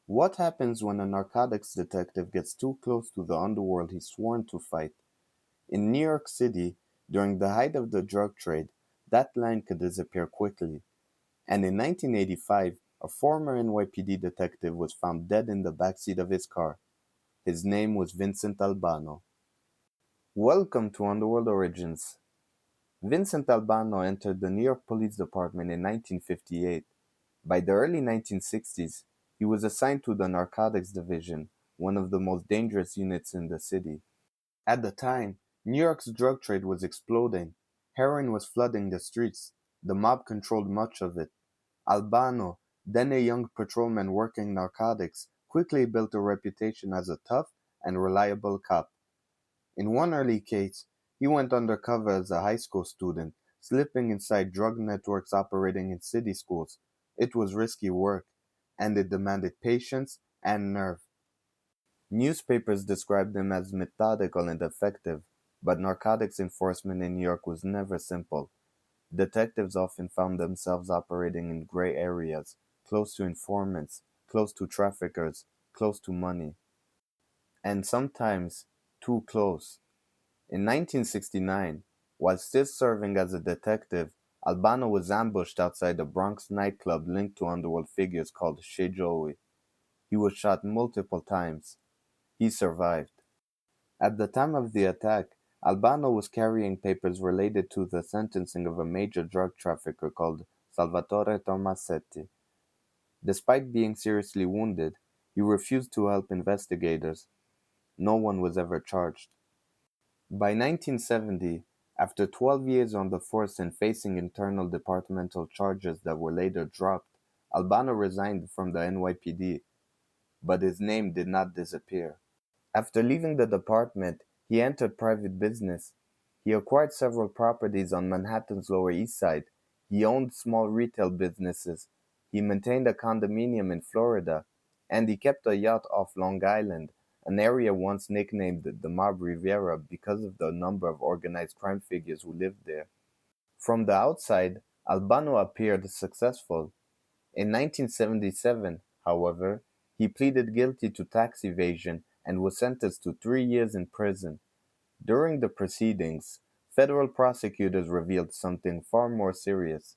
What happens when a narcotics detective gets too close to the underworld he's sworn to fight? In New York City, during the height of the drug trade, that line could disappear quickly. And in 1985, a former NYPD detective was found dead in the backseat of his car. His name was Vincent Albano. Welcome to Underworld Origins. Vincent Albano entered the New York Police Department in 1958. By the early 1960s, he was assigned to the Narcotics Division, one of the most dangerous units in the city. At the time, New York's drug trade was exploding. Heroin was flooding the streets. The mob controlled much of it. Albano, then a young patrolman working narcotics, quickly built a reputation as a tough and reliable cop. In one early case, he went undercover as a high school student, slipping inside drug networks operating in city schools. It was risky work, and it demanded patience and nerve. Newspapers described him as methodical and effective, but narcotics enforcement in New York was never simple. Detectives often found themselves operating in gray areas, close to informants, close to traffickers, close to money, and sometimes too close. In 1969, while still serving as a detective, Albano was ambushed outside a Bronx nightclub linked to underworld figures called Chez Joey. He was shot multiple times. He survived. At the time of the attack, Albano was carrying papers related to the sentencing of a major drug trafficker called Salvatore Tomasetti. Despite being seriously wounded, he refused to help investigators. No one was ever charged. By 1970, after 12 years on the force and facing internal departmental charges that were later dropped, Albano resigned from the NYPD, but his name did not disappear. After leaving the department, he entered private business. He acquired several properties on Manhattan's Lower East Side. He owned small retail businesses. He maintained a condominium in Florida. And he kept a yacht off Long Island, an area once nicknamed the Mob Riviera because of the number of organized crime figures who lived there. From the outside, Albano appeared successful. In 1977, however, he pleaded guilty to tax evasion and was sentenced to 3 years in prison. During the proceedings, federal prosecutors revealed something far more serious.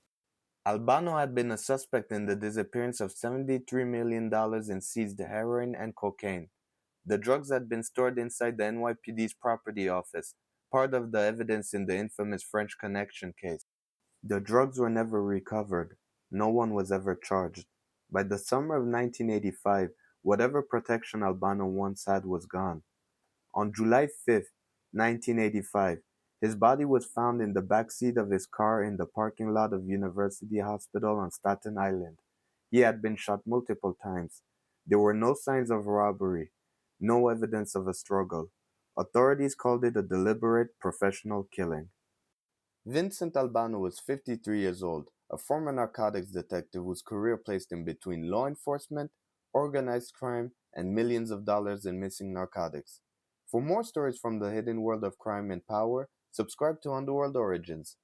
Albano had been a suspect in the disappearance of $73 million in seized heroin and cocaine. The drugs had been stored inside the NYPD's property office, part of the evidence in the infamous French Connection case. The drugs were never recovered. No one was ever charged. By the summer of 1985, whatever protection Albano once had was gone. On July 5th, 1985, his body was found in the back seat of his car in the parking lot of University Hospital on Staten Island. He had been shot multiple times. There were no signs of robbery, no evidence of a struggle. Authorities called it a deliberate, professional killing. Vincent Albano was 53 years old, a former narcotics detective whose career placed him between law enforcement, organized crime, and millions of dollars in missing narcotics. For more stories from the hidden world of crime and power, subscribe to Underworld Origins.